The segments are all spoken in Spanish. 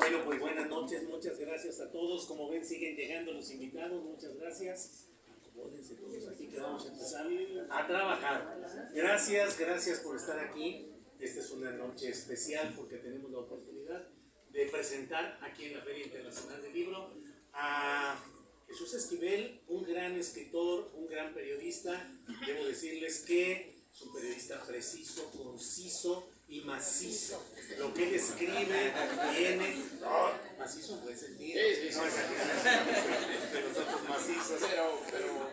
Bueno, pues buenas noches, muchas gracias a todos. Como ven, siguen llegando los invitados, muchas gracias. Acomódense todos aquí que vamos a empezar a trabajar. Gracias por estar aquí. Esta es una noche especial porque tenemos la oportunidad de presentar aquí en la Feria Internacional del Libro a Jesús Esquivel, un gran escritor, un gran periodista. Debo decirles que es un periodista preciso, conciso y macizo. Lo que él escribe tiene... macizo en buen sentido. Sí. De nosotros macizos. Pero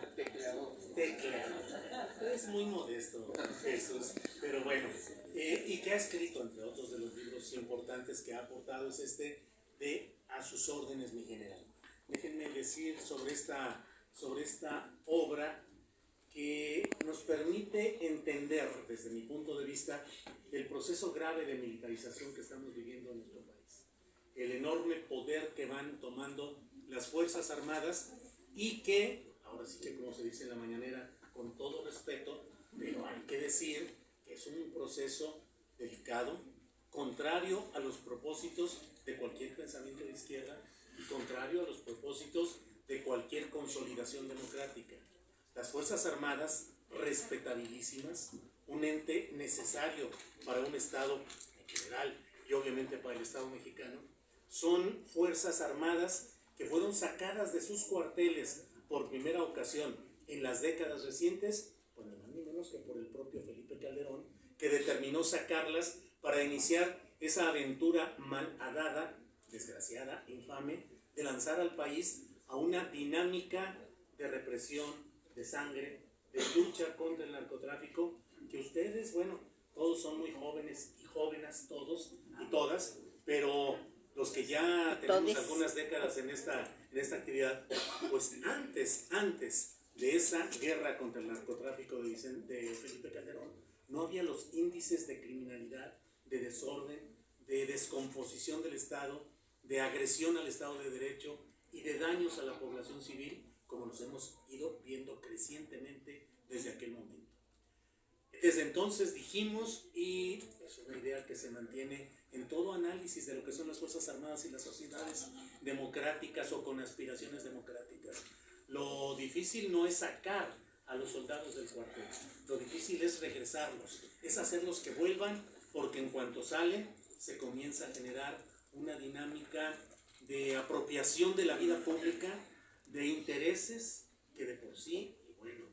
tecleador. Es muy modesto, Jesús. Pero bueno, y que ha escrito, entre otros de los libros importantes que ha aportado, es este de A sus órdenes, mi general. Déjenme decir sobre esta obra que nos permite entender, desde mi punto de vista, el proceso grave de militarización que estamos viviendo en nuestro país. El enorme poder que van tomando las Fuerzas Armadas y que, ahora sí que como se dice en la mañanera, con todo respeto, pero hay que decir que es un proceso delicado, contrario a los propósitos de cualquier pensamiento de izquierda y contrario a los propósitos de cualquier consolidación democrática. Las Fuerzas Armadas, respetabilísimas, un ente necesario para un Estado en general y obviamente para el Estado mexicano, son Fuerzas Armadas que fueron sacadas de sus cuarteles por primera ocasión en las décadas recientes, pues ni más ni menos que por el propio Felipe Calderón, que determinó sacarlas para iniciar esa aventura malhadada, desgraciada, infame, de lanzar al país a una dinámica de represión, de sangre, de lucha contra el narcotráfico, que ustedes, bueno, todos son muy jóvenes y jóvenes, todos y todas, pero los que ya tenemos algunas décadas en esta actividad, pues antes de esa guerra contra el narcotráfico de Felipe Calderón, no había los índices de criminalidad, de desorden, de descomposición del Estado, de agresión al Estado de Derecho y de daños a la población civil, como nos hemos ido viendo crecientemente desde aquel momento. Desde entonces dijimos, y es una idea que se mantiene en todo análisis de lo que son las Fuerzas Armadas y las sociedades democráticas o con aspiraciones democráticas, lo difícil no es sacar a los soldados del cuartel, lo difícil es regresarlos, es hacerlos que vuelvan, porque en cuanto salen se comienza a generar una dinámica de apropiación de la vida pública, de intereses que de por sí, y bueno,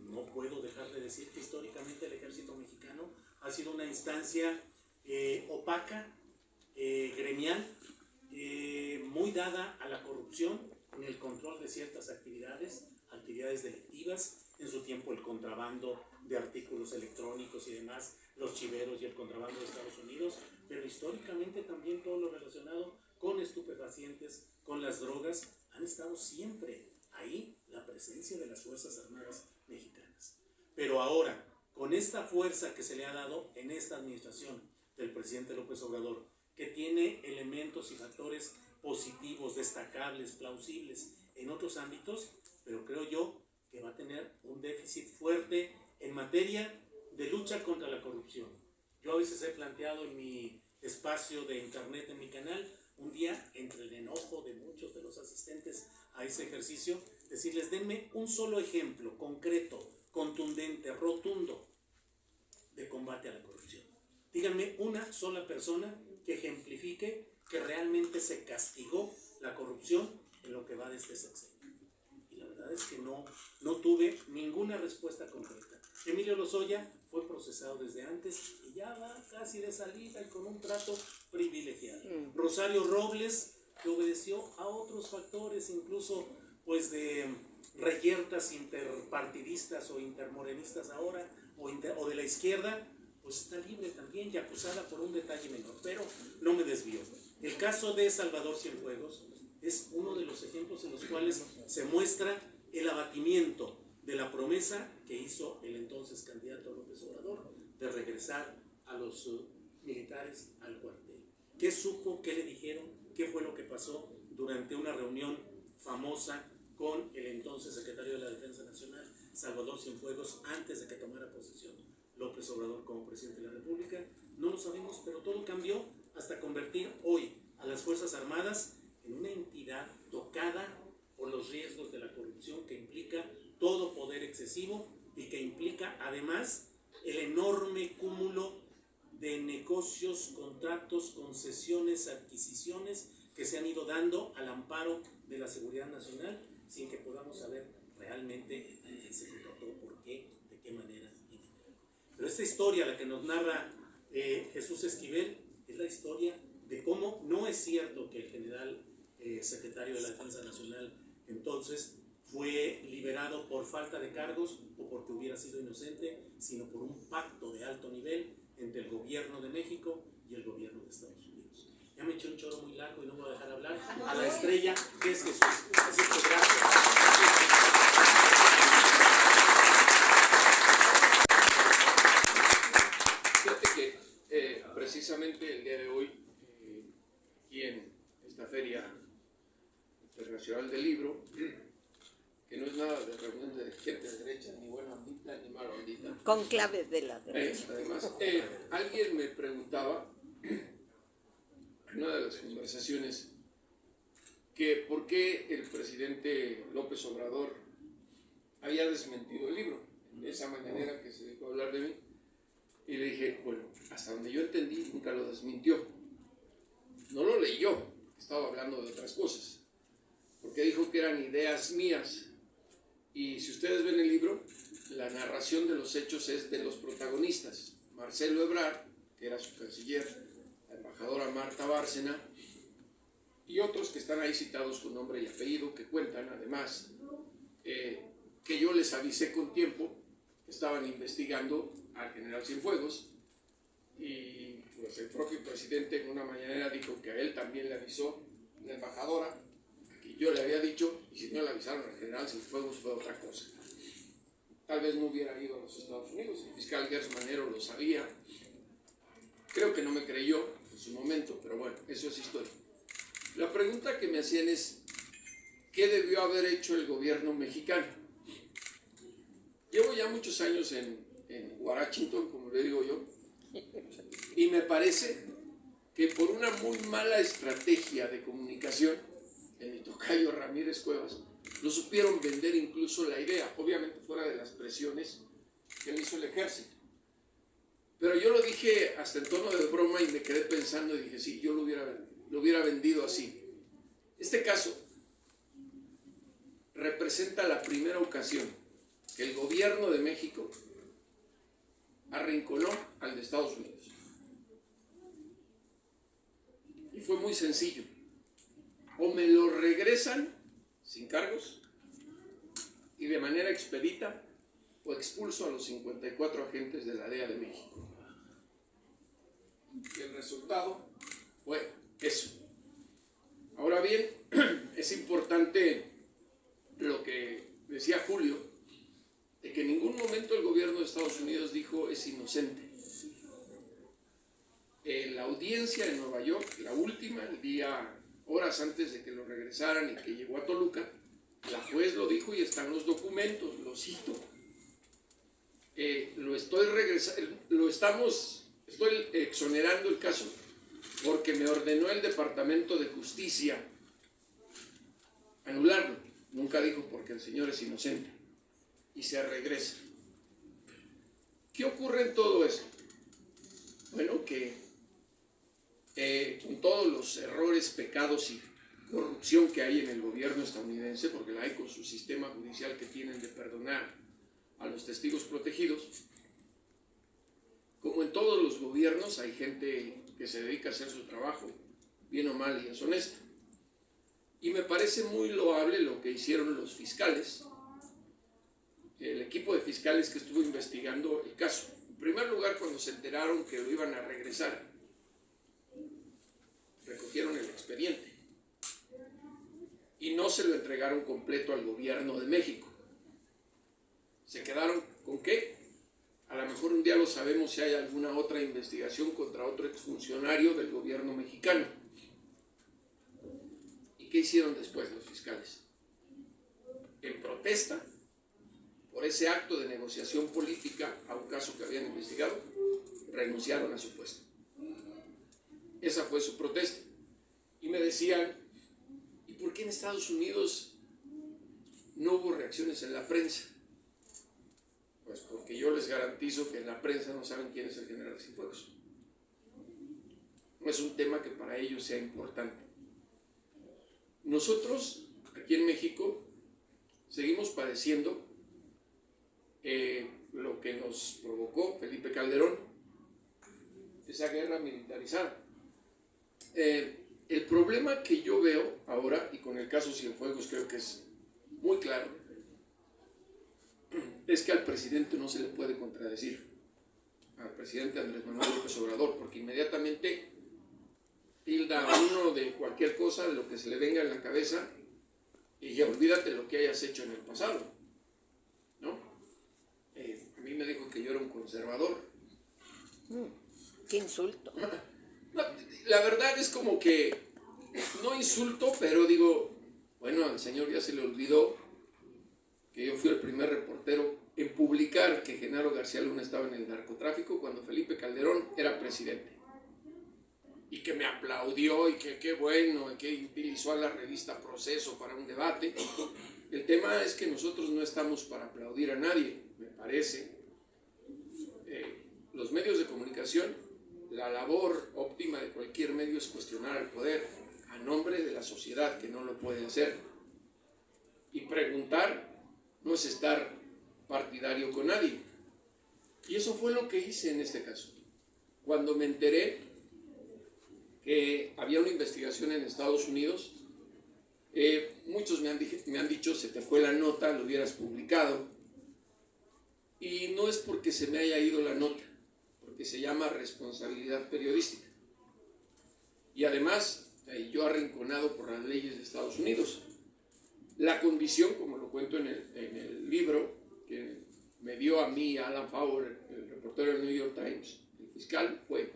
no puedo dejar de decir que históricamente el ejército mexicano ha sido una instancia opaca, gremial, muy dada a la corrupción en el control de ciertas actividades delictivas, en su tiempo el contrabando de artículos electrónicos y demás, los chiveros y el contrabando de Estados Unidos, pero históricamente también todo lo relacionado con estupefacientes, con las drogas, han estado siempre ahí la presencia de las Fuerzas Armadas mexicanas. Pero ahora, con esta fuerza que se le ha dado en esta administración del presidente López Obrador, que tiene elementos y factores positivos, destacables, plausibles en otros ámbitos, pero creo yo que va a tener un déficit fuerte en materia de lucha contra la corrupción. Yo a veces he planteado en mi espacio de internet, en mi canal, un día, entre el enojo de muchos de los asistentes a ese ejercicio, decirles, denme un solo ejemplo concreto, contundente, rotundo de combate a la corrupción. Díganme una sola persona que ejemplifique que realmente se castigó la corrupción en lo que va de este sexenio. Y la verdad es que no tuve ninguna respuesta concreta. Emilio Lozoya fue procesado desde antes y ya va casi de salida y con un trato privilegiado. Rosario Robles, que obedeció a otros factores, incluso pues de reyertas interpartidistas o intermorenistas ahora, o de la izquierda, pues está libre también y acusada por un detalle menor, pero no me desvío. El caso de Salvador Cienfuegos es uno de los ejemplos en los cuales se muestra el abatimiento de la promesa que hizo el entonces candidato López Obrador de regresar a los militares al cuartel. ¿Qué supo? ¿Qué le dijeron? ¿Qué fue lo que pasó durante una reunión famosa con el entonces secretario de la Defensa Nacional, Salvador Cienfuegos, antes de que tomara posesión López Obrador como presidente de la República? No lo sabemos, pero todo cambió hasta convertir hoy a las Fuerzas Armadas en una entidad tocada por los riesgos de la corrupción que implica todo poder excesivo y que implica además el enorme cúmulo de negocios, contratos, concesiones, adquisiciones que se han ido dando al amparo de la seguridad nacional sin que podamos saber realmente a quién se contrató, por qué, de qué manera. Pero esta historia, la que nos narra Jesús Esquivel, es la historia de cómo no es cierto que el general secretario de la Defensa Nacional entonces fue liberado por falta de cargos o porque hubiera sido inocente, sino por un pacto de alto nivel entre el gobierno de México y el gobierno de Estados Unidos. Ya me eché un choro muy largo y no voy a dejar hablar a la estrella que es Jesús. Así que gracias. Fíjate que precisamente el día de hoy, aquí en esta Feria Internacional del Libro, que no es nada de reunión de gente de derecha, ni buena ondita, ni mala ondita. Con claves de la derecha. Además, alguien me preguntaba en una de las conversaciones que por qué el presidente López Obrador había desmentido el libro, de esa mañanera que se dedicó a hablar de mí. Y le dije, bueno, hasta donde yo entendí, nunca lo desmintió. No lo leyó, estaba hablando de otras cosas, porque dijo que eran ideas mías. Y si ustedes ven el libro, la narración de los hechos es de los protagonistas. Marcelo Ebrard, que era su canciller, la embajadora Marta Bárcena, y otros que están ahí citados con nombre y apellido, que cuentan además que yo les avisé con tiempo que estaban investigando al general Cienfuegos, y pues el propio presidente en una mañanera dijo que a él también le avisó la embajadora, que yo le había dicho, y si no le avisaron al general Cienfuegos fue otra cosa. Tal vez no hubiera ido a los Estados Unidos, el fiscal Gers Manero lo sabía, creo que no me creyó en su momento, pero bueno, eso es historia. La pregunta que me hacían es, ¿qué debió haber hecho el gobierno mexicano? Llevo ya muchos años en Washington, como le digo yo, y me parece que por una muy mala estrategia de comunicación, en mi tocayo Ramírez Cuevas, lo supieron vender incluso la idea, obviamente fuera de las presiones que le hizo el ejército. Pero yo lo dije hasta en tono de broma y me quedé pensando y dije, sí, yo lo hubiera vendido así. Este caso representa la primera ocasión que el gobierno de México arrinconó al de Estados Unidos. Y fue muy sencillo. O me lo regresan sin cargos y de manera expedita, o expulso a los 54 agentes de la DEA de México. Y el resultado fue eso. Ahora bien, es importante lo que decía Julio, de que en ningún momento el gobierno de Estados Unidos dijo es inocente. La audiencia en Nueva York, la última, el día, horas antes de que lo regresaran y que llegó a Toluca, la juez lo dijo y están los documentos, lo cito. Estoy exonerando el caso porque me ordenó el Departamento de Justicia anularlo. Nunca dijo porque el señor es inocente. Y se regresa. ¿Qué ocurre en todo esto? Bueno, que con todos los errores, pecados y corrupción que hay en el gobierno estadounidense, porque la hay con su sistema judicial que tienen de perdonar a los testigos protegidos, como en todos los gobiernos hay gente que se dedica a hacer su trabajo, bien o mal, y es honesta. Y me parece muy loable lo que hicieron los fiscales, el equipo de fiscales que estuvo investigando el caso. En primer lugar, cuando se enteraron que lo iban a regresar, recogieron el expediente y no se lo entregaron completo al gobierno de México. ¿Se quedaron con qué? A lo mejor un día lo sabemos si hay alguna otra investigación contra otro exfuncionario del gobierno mexicano. ¿Y qué hicieron después los fiscales? En protesta por ese acto de negociación política a un caso que habían investigado, renunciaron a su puesto. Esa fue su protesta. y me decían, ¿y por qué en Estados Unidos no hubo reacciones en la prensa? Pues porque yo les garantizo que en la prensa no saben quién es el general Cienfuegos. No es un tema que para ellos sea importante. Nosotros, aquí en México, seguimos padeciendo lo que nos provocó Felipe Calderón, esa guerra militarizada. El problema que yo veo ahora, y con el caso Cienfuegos creo que es muy claro, es que al presidente no se le puede contradecir, al presidente Andrés Manuel López Obrador, porque inmediatamente tilda a uno de cualquier cosa, de lo que se le venga en la cabeza, y ya olvídate lo que hayas hecho en el pasado, ¿no? A mí me dijo que yo era un conservador. Qué insulto. No, la verdad es como que, no insulto, pero digo, bueno, al señor ya se le olvidó que yo fui el primer reportero en publicar que Genaro García Luna estaba en el narcotráfico cuando Felipe Calderón era presidente. Y que me aplaudió y que qué bueno, y que utilizó a la revista Proceso para un debate. El tema es que nosotros no estamos para aplaudir a nadie, me parece. Los medios de comunicación, la labor óptima de cualquier medio es cuestionar al poder a nombre de la sociedad, que no lo puede hacer. Y preguntar no es estar partidario con nadie. Y eso fue lo que hice en este caso. Cuando me enteré que había una investigación en Estados Unidos, muchos me han dicho, se te fue la nota, lo hubieras publicado. Y no es porque se me haya ido la nota, porque se llama responsabilidad periodística. Y además, yo arrinconado por las leyes de Estados Unidos. La condición, como lo cuento en el libro, que me dio a mí Alan Fowler, el reportero del New York Times, el fiscal, fue: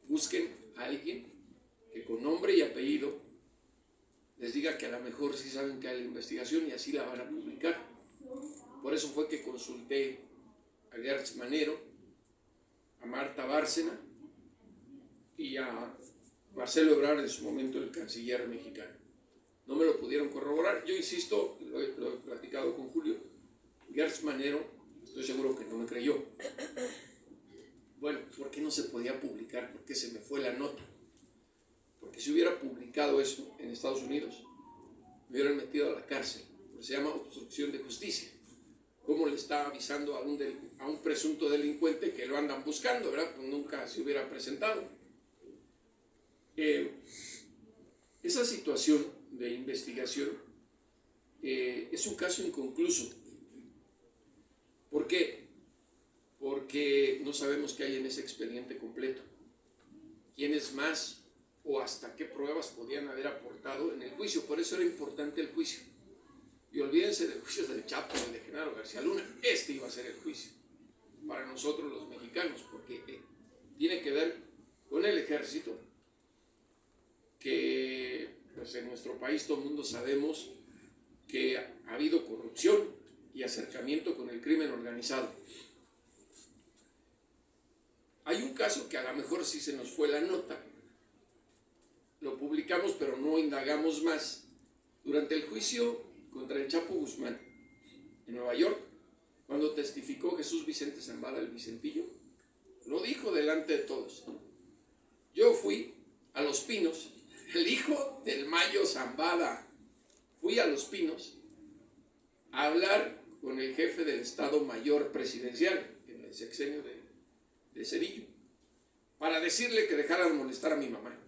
busquen a alguien que con nombre y apellido les diga que a lo mejor sí saben que hay la investigación y así la van a publicar. Por eso fue que consulté a Gertz Manero, a Marta Bárcena y a Marcelo Ebrard, en su momento el canciller mexicano. No me lo pudieron corroborar. Yo insisto, lo he platicado con Julio, Gertz Manero, estoy seguro que no me creyó. Bueno, ¿por qué no se podía publicar? ¿Por qué se me fue la nota? Porque si hubiera publicado eso en Estados Unidos, me hubieran metido a la cárcel, porque se llama obstrucción de justicia. ¿Cómo le está avisando a un presunto delincuente que lo andan buscando, verdad? Pues nunca se hubiera presentado. Esa situación de investigación es un caso inconcluso. ¿Por qué? Porque no sabemos qué hay en ese expediente completo. ¿Quiénes más o hasta qué pruebas podían haber aportado en el juicio? Por eso era importante el juicio. Y olvídense del juicio del Chapo y de Genaro García Luna. Este iba a ser el juicio para nosotros los mexicanos, porque tiene que ver con el ejército, que pues en nuestro país todo el mundo sabemos que ha habido corrupción y acercamiento con el crimen organizado. Hay un caso que a lo mejor sí se nos fue la nota, lo publicamos pero no indagamos más. Durante el juicio contra el Chapo Guzmán en Nueva York, cuando testificó Jesús Vicente Zambada, el Vicentillo, lo dijo delante de todos: yo fui a Los Pinos, el hijo del Mayo Zambada, fui a Los Pinos a hablar con el jefe del Estado Mayor Presidencial en el sexenio de Cedillo, para decirle que dejara de molestar a mi mamá.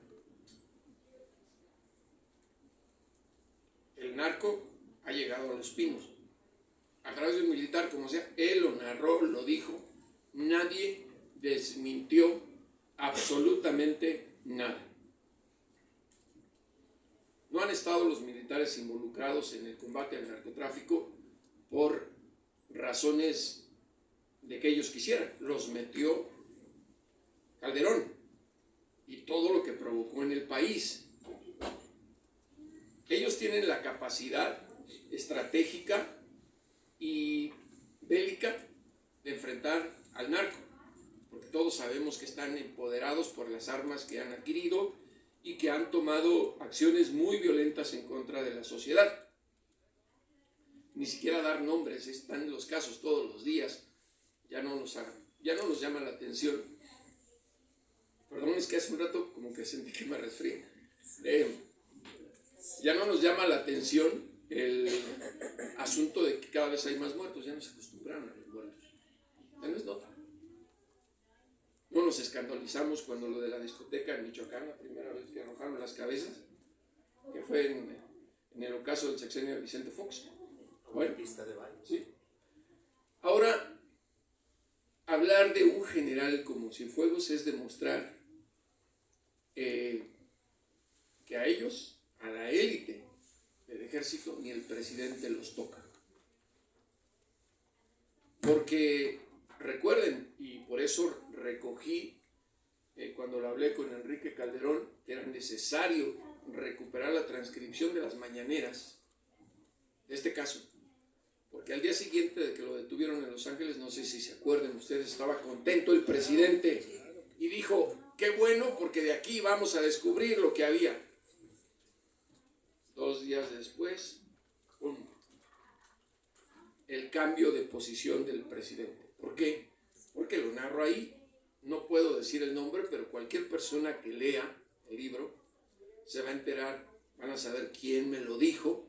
El narco ha llegado a Los Pinos a través de un militar, como sea. Él lo narró, lo dijo. Nadie desmintió absolutamente nada. No han estado los militares involucrados en el combate al narcotráfico por razones de que ellos quisieran. Los metió Calderón y todo lo que provocó en el país. Ellos tienen la capacidad estratégica y bélica de enfrentar al narco, porque todos sabemos que están empoderados por las armas que han adquirido y que han tomado acciones muy violentas en contra de la sociedad. Ni siquiera dar nombres, están los casos todos los días, ya no nos llama la atención. Perdón, es que hace un rato como que sentí que me resfrié. Ya no nos llama la atención el asunto de que cada vez hay más muertos, ya nos acostumbraron a los muertos. Ya no es nota. No nos escandalizamos cuando lo de la discoteca en Michoacán, la primera vez que arrojaron las cabezas, que fue en el ocaso del sexenio de Vicente Fox. Bueno, Pista de baile. sí. Ahora, hablar de un general como Cienfuegos es demostrar que a ellos, a la élite del ejército, ni el presidente los toca. Porque recuerden, y por eso recogí cuando lo hablé con Enrique Calderón, que era necesario recuperar la transcripción de las mañaneras de este caso, porque al día siguiente de que lo detuvieron en Los Ángeles, no sé si se acuerdan ustedes, estaba contento el presidente y dijo, qué bueno, porque de aquí vamos a descubrir lo que había. 2 días después, el cambio de posición del presidente. ¿Por qué? Porque lo narro ahí, no puedo decir el nombre, pero cualquier persona que lea el libro se va a enterar, van a saber quién me lo dijo,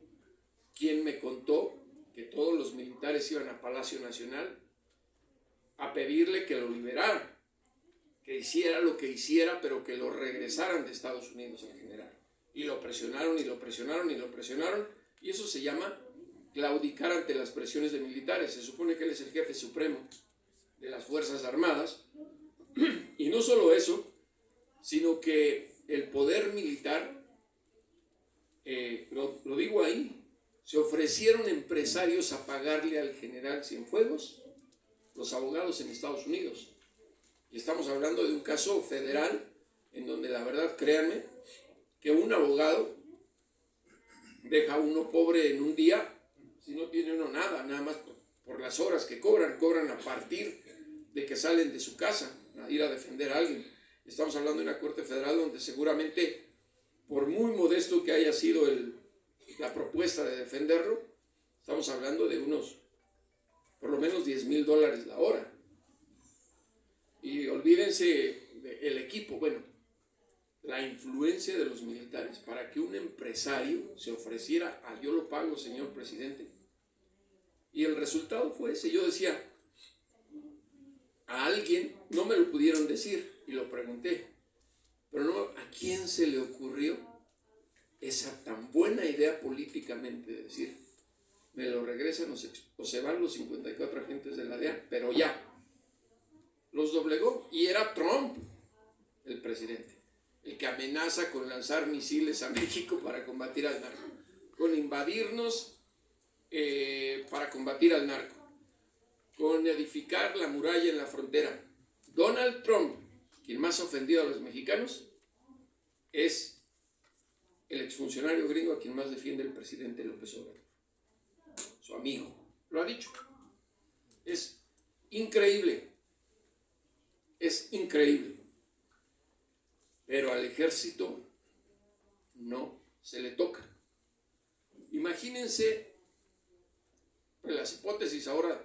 quién me contó que todos los militares iban a Palacio Nacional a pedirle que lo liberara, que hiciera lo que hiciera, pero que lo regresaran de Estados Unidos al general. Y lo presionaron, y lo presionaron, y lo presionaron, y eso se llama claudicar ante las presiones de militares. Se supone que él es el jefe supremo de las Fuerzas Armadas, y no solo eso, sino que el poder militar, lo digo ahí, se ofrecieron empresarios a pagarle al general Cienfuegos los abogados en Estados Unidos. Y estamos hablando de un caso federal en donde la verdad, créanme, que un abogado deja a uno pobre en un día si no tiene uno nada, nada más por las horas que cobran a partir de que salen de su casa a ir a defender a alguien. Estamos hablando de una corte federal donde seguramente, por muy modesto que haya sido la propuesta de defenderlo, estamos hablando de unos, por lo menos $10,000 la hora. Y olvídense del equipo, bueno, la influencia de los militares para que un empresario se ofreciera a yo lo pago, señor presidente. Y el resultado fue ese. Yo decía, a alguien, no me lo pudieron decir, y lo pregunté, pero no, ¿a quién se le ocurrió esa tan buena idea políticamente de decir, me lo regresan o se van los 54 agentes de la DEA, pero ya? Los doblegó, y era Trump el presidente, el que amenaza con lanzar misiles a México para combatir al narco, con invadirnos para combatir al narco, con edificar la muralla en la frontera. Donald Trump, quien más ha ofendido a los mexicanos, es el exfuncionario gringo a quien más defiende el presidente López Obrador, su amigo, lo ha dicho. Es increíble, pero al ejército no se le toca. Imagínense las hipótesis ahora,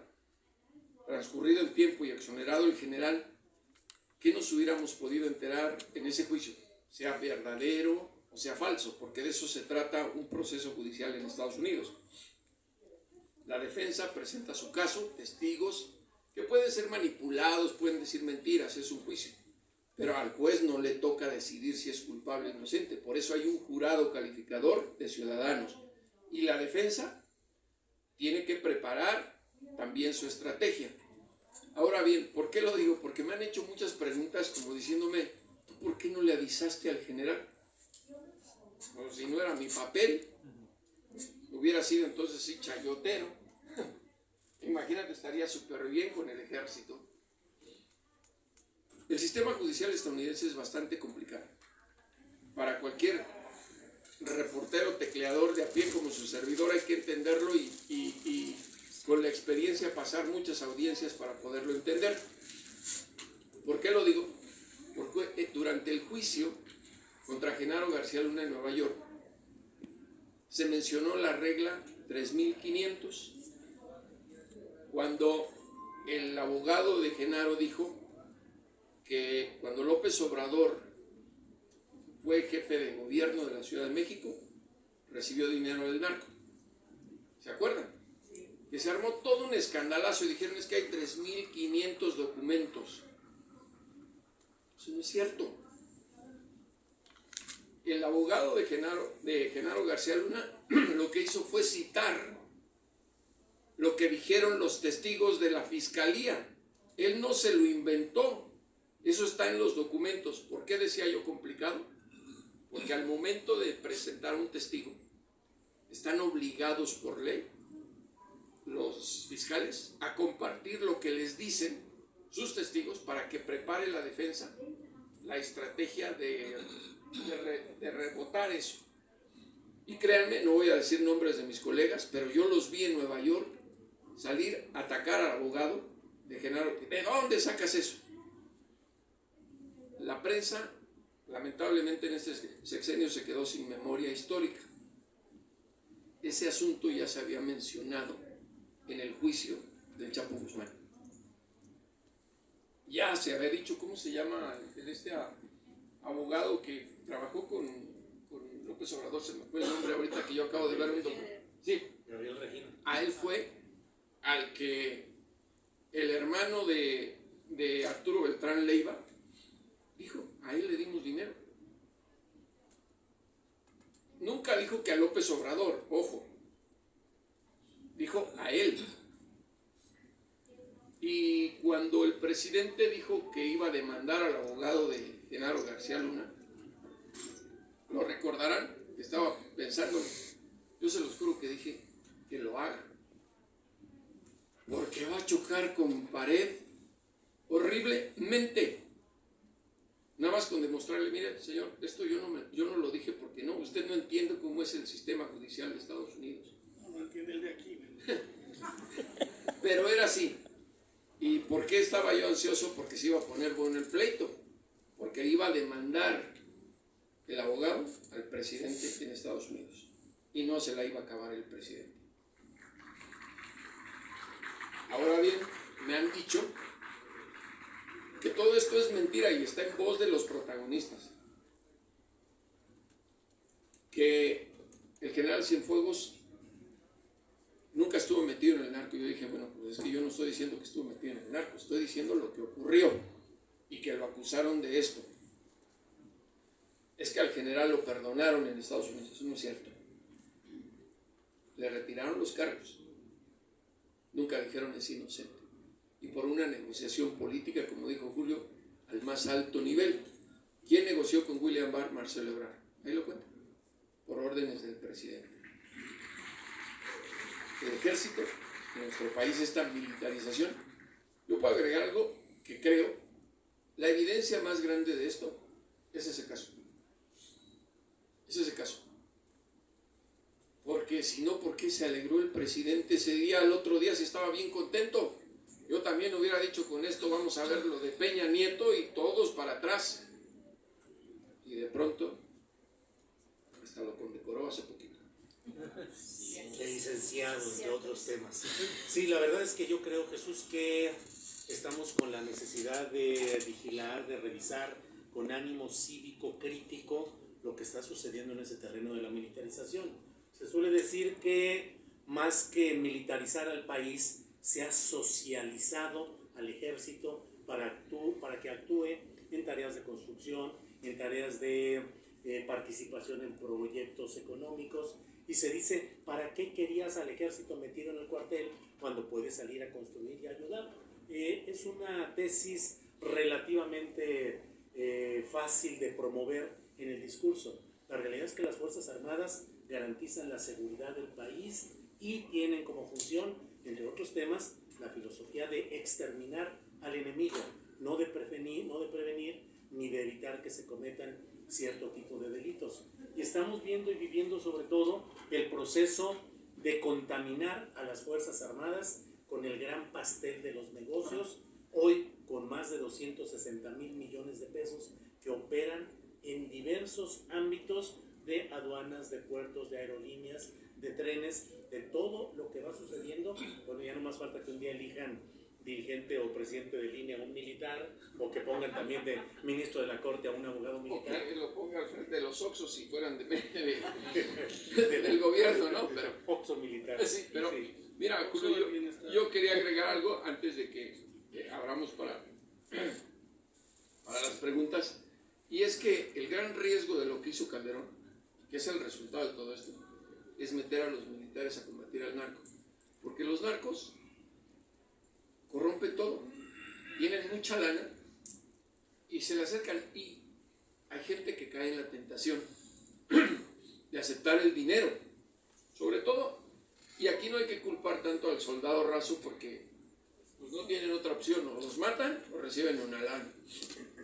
transcurrido el tiempo y exonerado el general, ¿qué nos hubiéramos podido enterar en ese juicio? Sea verdadero o sea falso, porque de eso se trata un proceso judicial en Estados Unidos. La defensa presenta su caso, testigos que pueden ser manipulados, pueden decir mentiras, es un juicio, pero al juez no le toca decidir si es culpable o inocente. Por eso hay un jurado calificador de ciudadanos, y la defensa tiene que preparar también su estrategia. Ahora bien, ¿por qué lo digo? Porque me han hecho muchas preguntas como diciéndome, ¿tú por qué no le avisaste al general? O si no era mi papel, hubiera sido entonces sí chayotero. Imagínate, estaría súper bien con el ejército. El sistema judicial estadounidense es bastante complicado. Para cualquier reportero tecleador de a pie como su servidor hay que entenderlo y con la experiencia pasar muchas audiencias para poderlo entender. ¿Por qué lo digo? Porque durante el juicio contra Genaro García Luna en Nueva York, se mencionó la regla 3500, cuando el abogado de Genaro dijo que cuando López Obrador fue jefe de gobierno de la Ciudad de México, recibió dinero del narco. ¿Se acuerdan? Que se armó todo un escandalazo y dijeron es que hay 3500 documentos. Eso no es cierto. El abogado de Genaro García Luna lo que hizo fue citar lo que dijeron los testigos de la fiscalía. Él no se lo inventó. Eso está en los documentos. ¿Por qué decía yo complicado? Porque al momento de presentar un testigo, están obligados por ley los fiscales a compartir lo que les dicen sus testigos para que prepare la defensa la estrategia de rebotar eso. Y créanme, no voy a decir nombres de mis colegas, pero yo los vi en Nueva York salir a atacar al abogado de Genaro. ¿De dónde sacas eso? La prensa, lamentablemente en este sexenio, se quedó sin memoria histórica. Ese asunto ya se había mencionado en el juicio del Chapo Guzmán. Ya se había dicho, ¿cómo se llama este abogado que trabajó con López Obrador? Se me fue el nombre ahorita que yo acabo de ver un documento. Sí, Gabriel Regino. A él fue al que el hermano de Arturo Beltrán Leiva dijo, a él le dimos dinero. Nunca dijo que a López Obrador, ojo, dijo a él. Y cuando el presidente dijo que iba a demandar al abogado de Genaro García Luna, lo recordarán, estaba pensando, yo se los juro que dije que lo haga, porque va a chocar con pared horriblemente. Nada más con demostrarle, mire señor, esto yo no lo dije porque no, usted no entiende cómo es el sistema judicial de Estados Unidos. No entiende el de aquí. Pero era así. ¿Y por qué estaba yo ansioso? Porque se iba a poner bueno el pleito, porque iba a demandar el abogado al presidente en Estados Unidos y no se la iba a acabar el presidente. Ahora bien, me han dicho que todo esto es mentira y está en voz de los protagonistas. Que el general Cienfuegos nunca estuvo metido en el narco. Yo dije, bueno, pues es que yo no estoy diciendo que estuvo metido en el narco, estoy diciendo lo que ocurrió y que lo acusaron de esto. Es que al general lo perdonaron en Estados Unidos, eso no es cierto. Le retiraron los cargos. Nunca dijeron es inocente. Y por una negociación política, como dijo Julio, al más alto nivel. ¿Quién negoció con William Barr? Marcelo Ebrard. Ahí lo cuenta. Por órdenes del presidente. El ejército, en nuestro país, esta militarización. Yo puedo agregar algo que creo, la evidencia más grande de esto es ese caso. Es ese caso. Porque si no, ¿por qué se alegró el presidente ese día? Al otro día se estaba bien contento. Yo también hubiera dicho, con esto vamos a ver lo de Peña Nieto y todos para atrás. Y de pronto, hasta lo condecoró hace poquito. De licenciado, entre otros temas. Sí, la verdad es que yo creo, Jesús, que estamos con la necesidad de vigilar, de revisar con ánimo cívico crítico lo que está sucediendo en ese terreno de la militarización. Se suele decir que más que militarizar al país, se ha socializado al ejército para que actúe en tareas de construcción, en tareas de participación en proyectos económicos. Y se dice, ¿para qué querías al ejército metido en el cuartel cuando puedes salir a construir y ayudar? Es una tesis relativamente fácil de promover en el discurso. La realidad es que las Fuerzas Armadas garantizan la seguridad del país y tienen como función, entre otros temas, la filosofía de exterminar al enemigo, no de prevenir ni de evitar que se cometan cierto tipo de delitos. Y estamos viendo y viviendo sobre todo el proceso de contaminar a las Fuerzas Armadas con el gran pastel de los negocios, hoy con más de 260,000 millones de pesos que operan en diversos ámbitos de aduanas, de puertos, de aerolíneas, de trenes, de todo lo que va sucediendo. Bueno, ya no más falta que un día elijan dirigente o presidente de línea a un militar, o que pongan también de ministro de la corte a un abogado O militar. que lo ponga al frente de los Oxxos si fueran del gobierno, ¿no? Pero, Oxxo militar. sí, pero Sí. mira, Julio, yo quería agregar algo antes de que abramos para las preguntas, y es que el gran riesgo de lo que hizo Calderón, que es el resultado de todo esto, es meter a los militares a combatir al narco, porque los narcos corrompen todo, tienen mucha lana y se le acercan, y hay gente que cae en la tentación de aceptar el dinero, sobre todo, y aquí no hay que culpar tanto al soldado raso porque pues, no tienen otra opción, o los matan o reciben una lana,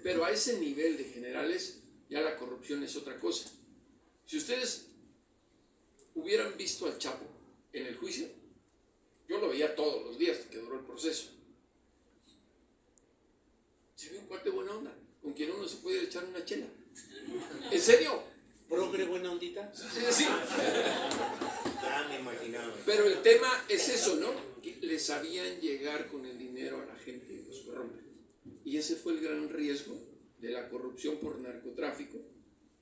pero a ese nivel de generales ya la corrupción es otra cosa. Si ustedes hubieran visto al Chapo en el juicio, yo lo veía todos los días que duró el proceso. Se ve un cuate buena onda, con quien uno se puede echar una chela. ¿En serio? ¿Progre buena ondita? Sí. Ya me imaginaba. Pero el tema es eso, ¿no? Que le sabían llegar con el dinero a la gente y los corrompen. Y ese fue el gran riesgo de la corrupción por narcotráfico,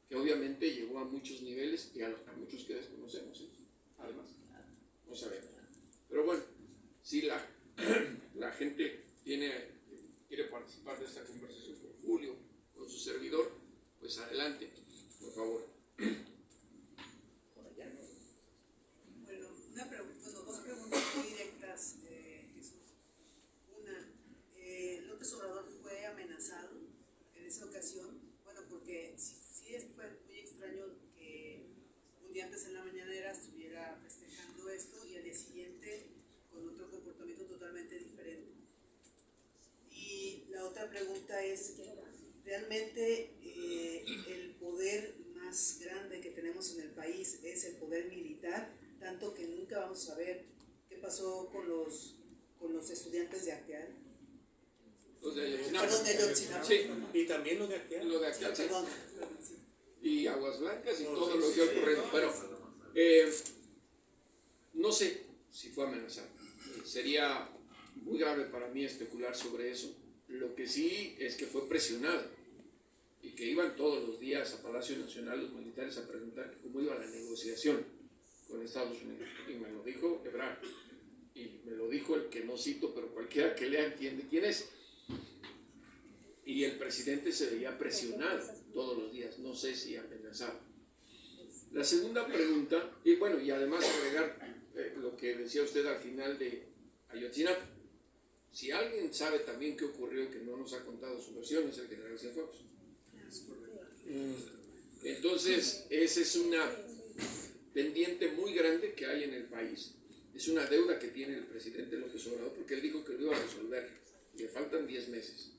que obviamente llegó a muchos niveles y a muchos que desconocemos, ¿sí? Además, no sabemos. Pero bueno, si la gente quiere participar de esta conversación con Julio, con su servidor, pues adelante, por favor. Bueno, dos preguntas muy directas, Jesús. Una, López Obrador fue amenazado en esa ocasión, bueno, porque sí fue muy extraño que un día antes en la mañanera estuviera festejando esto y al día siguiente con otro comportamiento totalmente diferente. Y la otra pregunta es, ¿realmente el poder más grande que tenemos en el país es el poder militar, tanto que nunca vamos a saber qué pasó con los estudiantes de Acteal? Los de Ayotzinapa. Perdón, de Ayotzinapa. Sí, Y también lo de aquí. lo de Acteal, sí. Perdón. Y Aguas Blancas y No, todo sí, lo que sí, ocurrió. sí. Pero no sé si fue amenazado. Sería muy grave para mí especular sobre eso. Lo que sí es que fue presionado y que iban todos los días a Palacio Nacional los militares a preguntar cómo iba la negociación con Estados Unidos. Y me lo dijo Ebrard. Y me lo dijo el que no cito, pero cualquiera que lea entiende quién es. Y el presidente se veía presionado todos los días, no sé si amenazado. La segunda pregunta, y bueno, y además agregar lo que decía usted al final de Ayotzinapa. Si alguien sabe también qué ocurrió y que no nos ha contado su versión, es el general Cienfuegos. Entonces, esa es una pendiente muy grande que hay en el país. Es una deuda que tiene el presidente López Obrador, porque él dijo que lo iba a resolver. Le faltan 10 meses.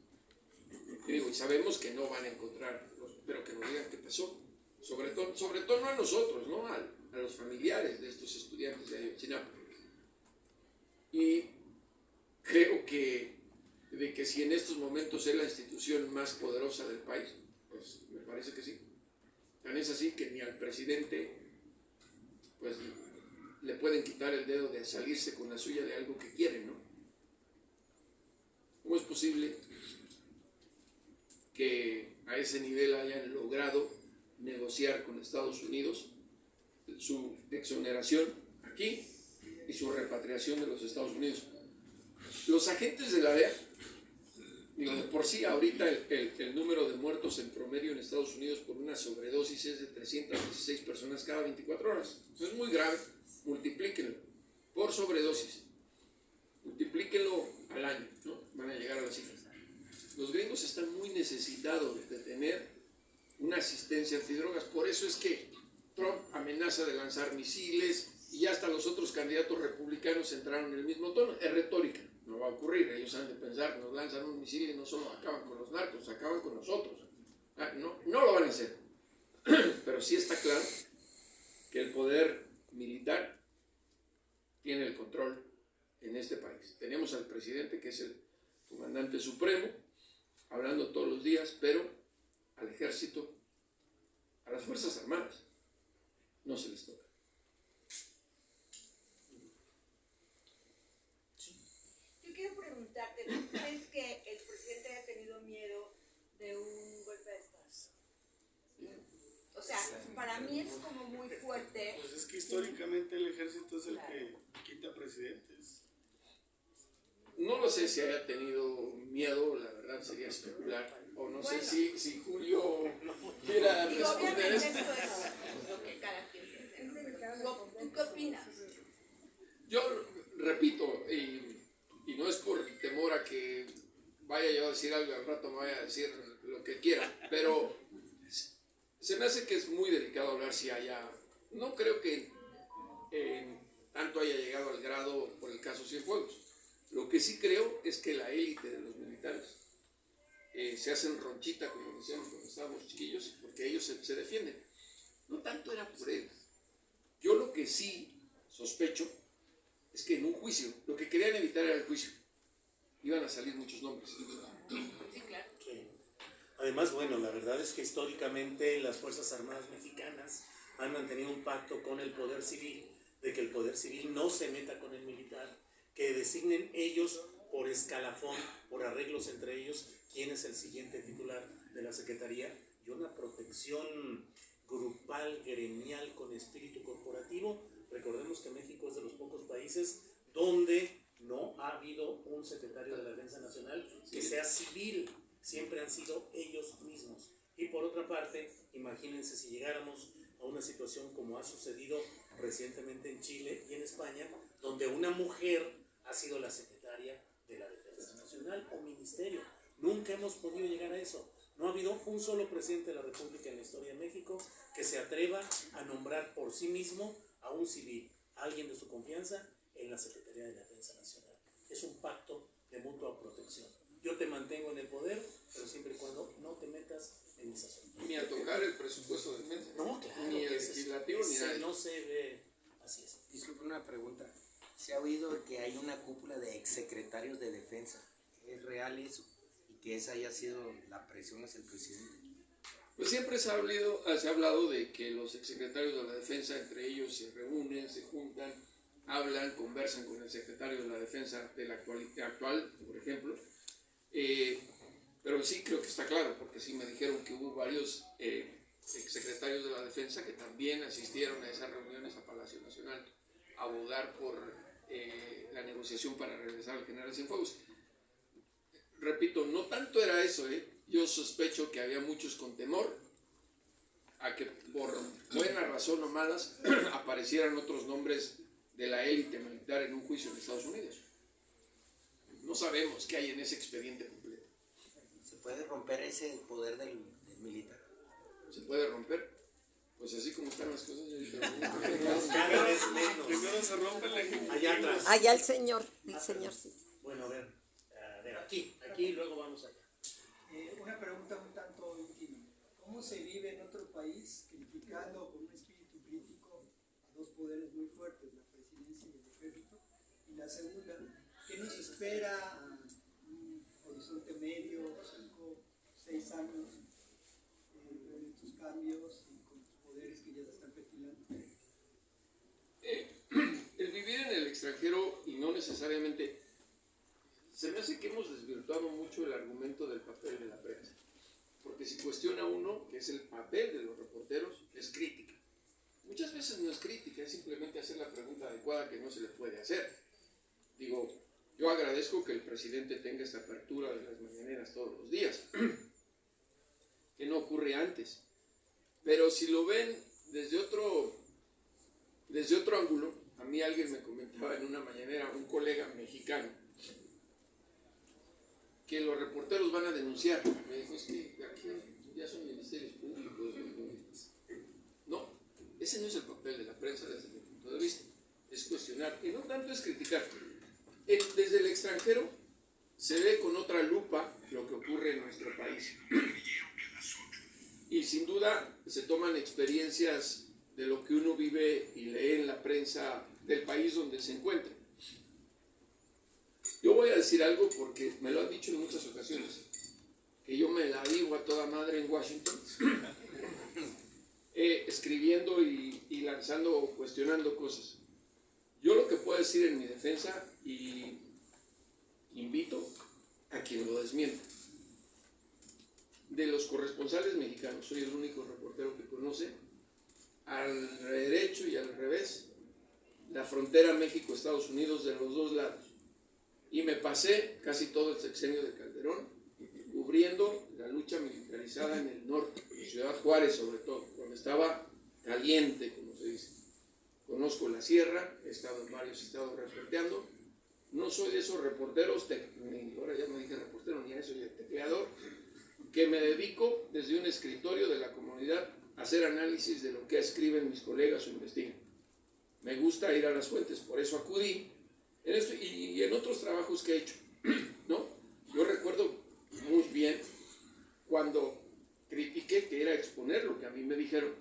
Y digo, y sabemos que no van a encontrar, pero que nos digan qué pasó. Sobre todo no a nosotros, ¿no? A los familiares de estos estudiantes de Ayotzinapa. Y creo que si en estos momentos es la institución más poderosa del país, pues me parece que sí. Tan es así que ni al presidente pues le pueden quitar el dedo de salirse con la suya de algo que quieren, ¿no? ¿Cómo es posible que a ese nivel hayan logrado negociar con Estados Unidos su exoneración aquí y su repatriación de los Estados Unidos? Los agentes de la DEA, digo, de por sí ahorita el número de muertos en promedio en Estados Unidos por una sobredosis es de 316 personas cada 24 horas. Eso es muy grave. Multiplíquenlo por sobredosis. Multiplíquenlo al año, ¿no? Van a llegar a las cifras. Los gringos están muy necesitados de tener una asistencia antidrogas. Por eso es que Trump amenaza de lanzar misiles y hasta los otros candidatos republicanos entraron en el mismo tono. Es retórica, no va a ocurrir. Ellos han de pensar, nos lanzan un misil y no solo acaban con los narcos, acaban con nosotros. No lo van a hacer. Pero sí está claro que el poder militar tiene el control en este país. Tenemos al presidente, que es el comandante supremo, hablando todos los días, pero al ejército para mí es como muy fuerte. Pues es que históricamente el ejército es el que quita presidentes. No lo sé si haya tenido miedo, la verdad sería especular. O no Bueno. sé si Julio quiera Y responder obviamente esto. esto es lo que cada quien piensa. ¿Tú qué opinas? Yo repito, y no es por temor a que vaya yo a decir algo, al rato me vaya a decir lo que quiera, pero se me hace que es muy delicado hablar si haya, no creo que tanto haya llegado al grado por el caso Cienfuegos. Lo que sí creo es que la élite de los militares se hacen ronchita, como decíamos cuando estábamos chiquillos, porque ellos se defienden. No tanto era por él. Yo lo que sí sospecho es que en un juicio, lo que querían evitar era el juicio. Iban a salir muchos nombres. Sí, claro. Sí. Además, bueno, la verdad es que históricamente las Fuerzas Armadas Mexicanas han mantenido un pacto con el Poder Civil, de que el Poder Civil no se meta con el militar, que designen ellos por escalafón, por arreglos entre ellos, quién es el siguiente titular de la Secretaría, y una protección grupal, gremial, con espíritu corporativo. Recordemos que México es de los pocos países donde no ha habido un secretario de la Defensa Nacional que sea civil, siempre han sido ellos mismos. Y por otra parte, imagínense si llegáramos a una situación como ha sucedido recientemente en Chile y en España, donde una mujer ha sido la secretaria de la Defensa Nacional o ministerio. Nunca hemos podido llegar a eso. No ha habido un solo presidente de la República en la historia de México que se atreva a nombrar por sí mismo a un civil, a alguien de su confianza, en la Secretaría de la Defensa Nacional. Es un pacto de mutua protección. Yo te mantengo en el poder, pero siempre y cuando no te metas en mis asuntos. Ni a tocar el presupuesto del mes. No, claro. Ni el que ese- legislativo ni ese nada. no se ve. Así es. Disculpe una pregunta. Se ha oído que hay una cúpula de exsecretarios de defensa. ¿Es real eso? Y que esa haya sido la presión hacia el presidente. Pues siempre se ha hablado de que los exsecretarios de la Defensa, entre ellos, se reúnen, se juntan, hablan, conversan con el secretario de la Defensa del actual, por ejemplo. Pero sí creo que está claro, porque sí me dijeron que hubo varios exsecretarios de la Defensa que también asistieron a esas reuniones a Palacio Nacional a abogar por la negociación para regresar al general Cienfuegos. Repito, no tanto era eso, yo sospecho que había muchos con temor a que por buena razón o malas aparecieran otros nombres de la élite militar en un juicio en Estados Unidos. No sabemos qué hay en ese expediente completo. ¿Se puede romper ese poder del militar? ¿Se puede romper? Pues así como están las cosas. Cada vez menos. Primero se rompe el ejército. Allá atrás. Allá el señor sí. Bueno, a ver, aquí, y luego vamos allá. Una pregunta un tanto íntima. ¿Cómo se vive en otro país criticando con un espíritu crítico a dos poderes muy fuertes, la presidencia y el ejército? Y la segunda, ¿qué nos espera a un horizonte medio, 5, 6 años, en estos cambios y con los poderes que ya se están perfilando? El vivir en el extranjero y no necesariamente, se me hace que hemos desvirtuado mucho el argumento del papel de la prensa. Porque si cuestiona uno, que es el papel de los reporteros, es crítica. Muchas veces no es crítica, es simplemente hacer la pregunta adecuada que no se le puede hacer. Digo, yo agradezco que el presidente tenga esta apertura de las mañaneras todos los días, que no ocurre antes. Pero si lo ven desde otro ángulo, a mí alguien me comentaba en una mañanera, un colega mexicano, que los reporteros van a denunciar. Me dijo, es que aquí ya son ministerios públicos. No, ese no es el papel de la prensa desde mi punto de vista. Es cuestionar, y no tanto es criticar. Desde el extranjero se ve con otra lupa lo que ocurre en nuestro país. Y sin duda se toman experiencias de lo que uno vive y lee en la prensa del país donde se encuentra. Yo voy a decir algo porque me lo han dicho en muchas ocasiones, que yo me la vivo a toda madre en Washington, escribiendo y lanzando o cuestionando cosas. Yo lo que puedo decir en mi defensa, y invito a quien lo desmienta, de los corresponsales mexicanos, soy el único reportero que conoce, al derecho y al revés, la frontera México-Estados Unidos de los dos lados. Y me pasé casi todo el sexenio de Calderón cubriendo la lucha militarizada en el norte, en Ciudad Juárez sobre todo, cuando estaba caliente, como se dice. Conozco la sierra, he estado en varios estados reporteando. No soy de esos reporteros, ahora ya me dije reportero, ni a eso, ya tecleador, que me dedico desde un escritorio de la comunidad a hacer análisis de lo que escriben mis colegas o investigan. Me gusta ir a las fuentes, por eso acudí en esto y en otros trabajos que he hecho, ¿no? Yo recuerdo muy bien cuando critiqué, que era exponer lo que a mí me dijeron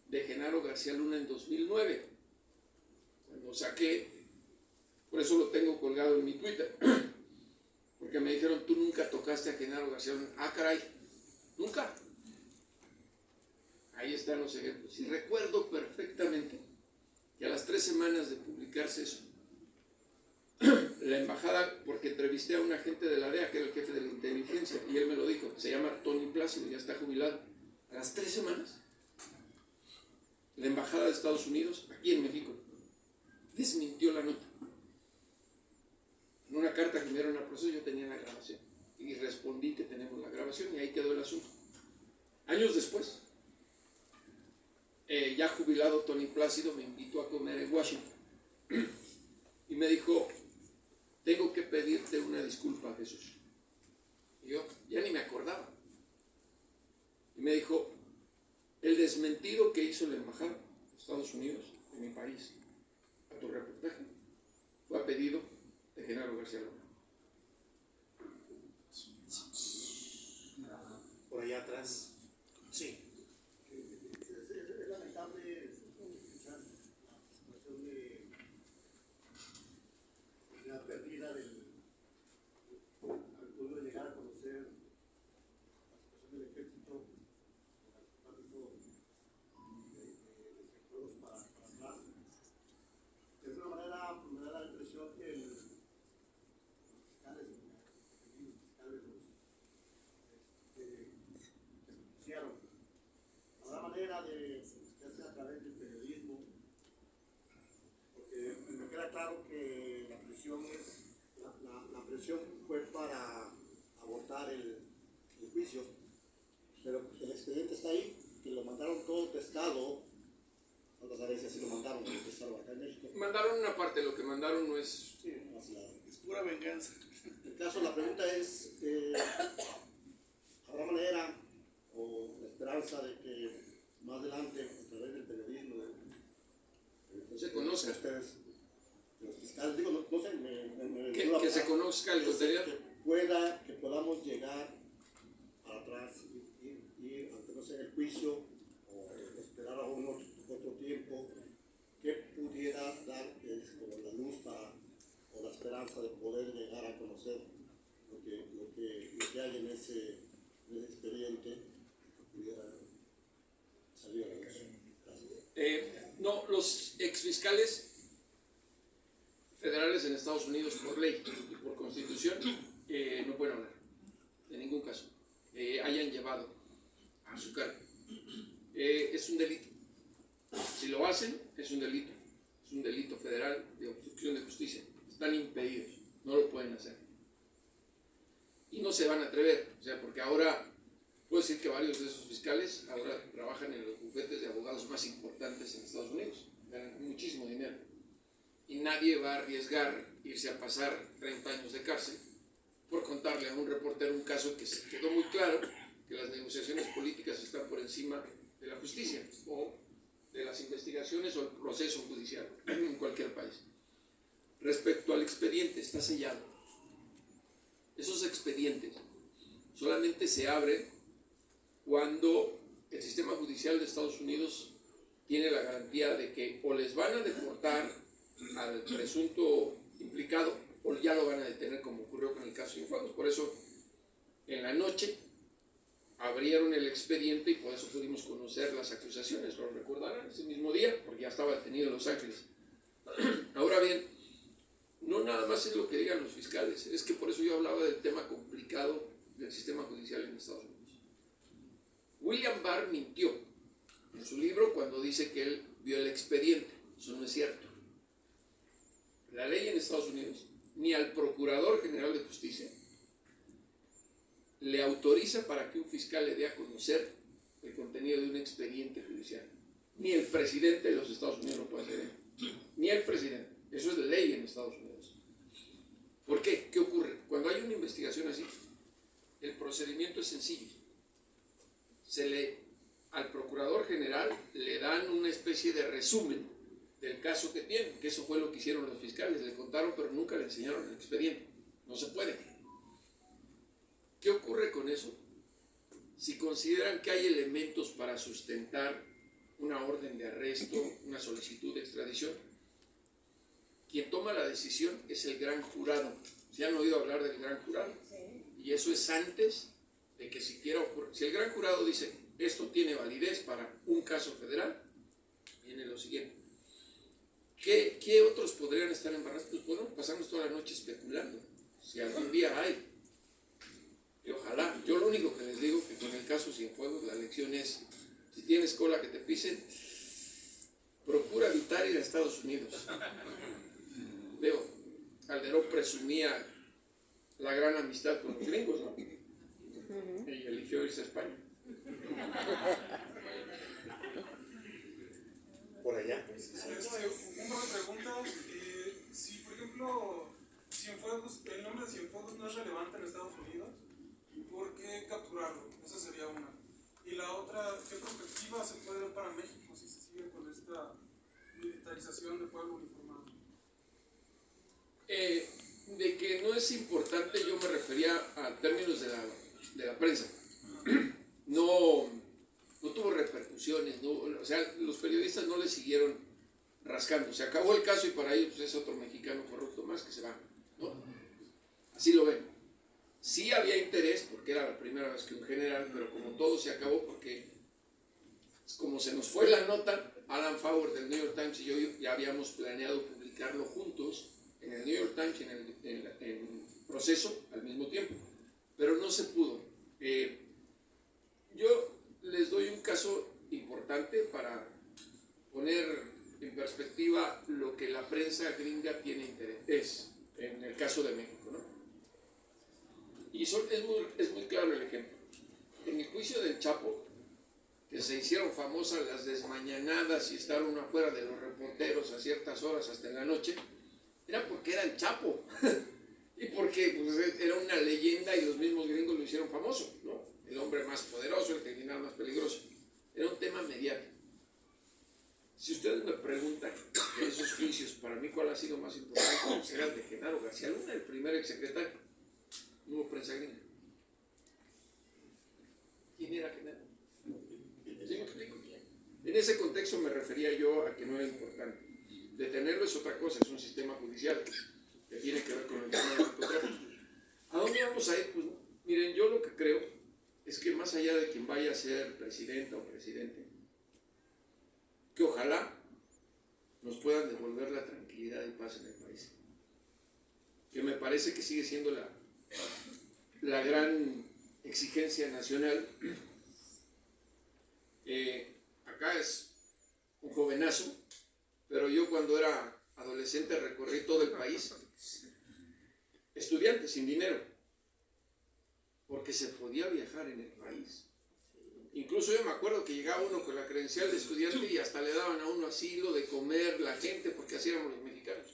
de Genaro García Luna en 2009, cuando saqué, por eso lo tengo colgado en mi Twitter, porque me dijeron, tú nunca tocaste a Genaro García Luna. Ah, caray, nunca. Ahí están los ejemplos. Y recuerdo perfectamente que a las 3 semanas de publicarse eso, la embajada, porque entrevisté a un agente de la DEA, que era el jefe de la inteligencia, y él me lo dijo, se llama Tony Plácido, ya está jubilado. A las 3 semanas, la embajada de Estados Unidos, aquí en México, desmintió la nota. En una carta que me dieron al proceso yo tenía la grabación, y respondí que tenemos la grabación, y ahí quedó el asunto. Años después, ya jubilado Tony Plácido me invitó a comer en Washington y me dijo, tengo que pedirte una disculpa, Jesús. Y yo ya ni me acordaba. Y me dijo, el desmentido que hizo la embajada de Estados Unidos en mi país a tu reportaje fue a pedido de Genaro García Luna. Por allá atrás. Sí. Es lamentable escuchar la situación de la pérdida al pueblo llegar a conocer la situación del ejército, el narcotráfico de sectores para atrás. De alguna manera me da la impresión que los fiscales hicieron. Habrá manera de hacerse a través del periodismo, porque me queda claro que la presión fue para abortar el juicio, pero el expediente está ahí, que lo mandaron todo testado. No saber si así lo mandaron testado acá en México. Mandaron una parte, lo que mandaron no es... Sí, es pura venganza. El caso, la pregunta es, ¿habrá manera o la esperanza de que más adelante, a través del periodismo, Se conozca. ustedes, los fiscales, digo, no sé, que se conozca el contenido. que podamos llegar para atrás y ante, no sé, el juicio o esperar a otro tiempo que pudiera dar como la luz o la esperanza de poder llegar a conocer lo que hay en ese expediente que pudiera salir a la luz. Gracias. No, los exfiscales federales en Estados Unidos, por ley y por constitución, no pueden hablar, en ningún caso, hayan llevado a su cargo. Es un delito. Si lo hacen, es un delito federal de obstrucción de justicia. Están impedidos, no lo pueden hacer. Y no se van a atrever, o sea, porque ahora puedo decir que varios de esos fiscales ahora trabajan en los bufetes de abogados más importantes en Estados Unidos, ganan muchísimo dinero. Y nadie va a arriesgar irse a pasar 30 años de cárcel por contarle a un reportero un caso que se quedó muy claro que las negociaciones políticas están por encima de la justicia o de las investigaciones o el proceso judicial en cualquier país. Respecto al expediente, está sellado. Esos expedientes solamente se abren cuando el sistema judicial de Estados Unidos tiene la garantía de que o les van a deportar al presunto implicado o ya lo van a detener, como ocurrió con el caso Cienfuegos. Por eso en la noche abrieron el expediente y por eso pudimos conocer las acusaciones, lo recordarán, ese mismo día, porque ya estaba detenido en Los Ángeles. Ahora bien, no nada más es lo que digan los fiscales, es que por eso yo hablaba del tema complicado del sistema judicial en Estados Unidos. William Barr mintió en su su libro cuando dice que él vio el expediente. Eso no es cierto. La ley en Estados Unidos, ni al Procurador General de Justicia, le autoriza para que un fiscal le dé a conocer el contenido de un expediente judicial. Ni el presidente de los Estados Unidos lo puede hacer. Ni el presidente. Eso es ley en Estados Unidos. ¿Por qué? ¿Qué ocurre? Cuando hay una investigación así, el procedimiento es sencillo. Al Procurador General le dan una especie de resumen del caso que tienen, que eso fue lo que hicieron los fiscales, le contaron pero nunca le enseñaron el expediente. No se puede. ¿Qué ocurre con eso? Si consideran que hay elementos para sustentar una orden de arresto, una solicitud de extradición, quien toma la decisión es el gran jurado. ¿Se han oído hablar del gran jurado? Y eso es antes de que siquiera ocurra. Si el gran jurado dice, esto tiene validez para un caso federal, viene lo siguiente. ¿Qué otros podrían estar embarrados? Pues podemos pasarnos toda la noche especulando, si algún día hay. Y ojalá, yo lo único que les digo que con el caso Cienfuegos la lección es, si tienes cola que te pisen, procura evitar ir a Estados Unidos. Veo, Calderón presumía la gran amistad con los gringos, ¿no? Y eligió irse a España. Por allá. Un par de preguntas. Si, por ejemplo, Cienfuegos, el nombre de Cienfuegos no es relevante en Estados Unidos, ¿por qué capturarlo? Esa sería una. Y la otra, ¿qué perspectiva se puede ver para México si se sigue con esta militarización del pueblo uniformado? De que no es importante, yo me refería a términos de la prensa. No tuvo repercusiones, o sea, los periodistas no le siguieron rascando. Se acabó el caso y para ellos pues, es otro mexicano corrupto más que se va, ¿no? Así lo ven. Sí había interés, porque era la primera vez que un general, pero como todo se acabó porque, como se nos fue la nota, Alan Fauer del New York Times y yo ya habíamos planeado publicarlo juntos en el New York Times y en el Proceso al mismo tiempo, pero no se pudo. Yo les doy un caso importante para poner en perspectiva lo que la prensa gringa tiene interés en el caso de México, ¿no? Y es muy claro el ejemplo. En el juicio del Chapo, que se hicieron famosas las desmañanadas y estar uno afuera de los reporteros a ciertas horas hasta en la noche, era porque era el Chapo y porque pues, era una leyenda y los mismos gringos lo hicieron famoso, ¿no? El hombre más poderoso, el criminal más peligroso. Era un tema mediático. Si ustedes me preguntan de esos juicios, para mí cuál ha sido más importante, pues era el de Genaro García Luna, el primer exsecretario. No hubo prensa gringa. ¿Quién era Genaro? ¿Sí me explico? En ese contexto me refería yo a que no era importante. Detenerlo es otra cosa, es un sistema judicial que tiene que ver con el tema del narcotráfico. ¿A dónde vamos a ir? Pues miren, yo lo que creo es que más allá de quien vaya a ser presidenta o presidente, que ojalá nos puedan devolver la tranquilidad y paz en el país. Que me parece que sigue siendo la gran exigencia nacional. Acá es un jovenazo, pero yo cuando era adolescente recorrí todo el país, estudiante sin dinero, porque se podía viajar en el país. Incluso yo me acuerdo que llegaba uno con la credencial de estudiante y hasta le daban a uno asilo de comer la gente, porque así éramos los mexicanos.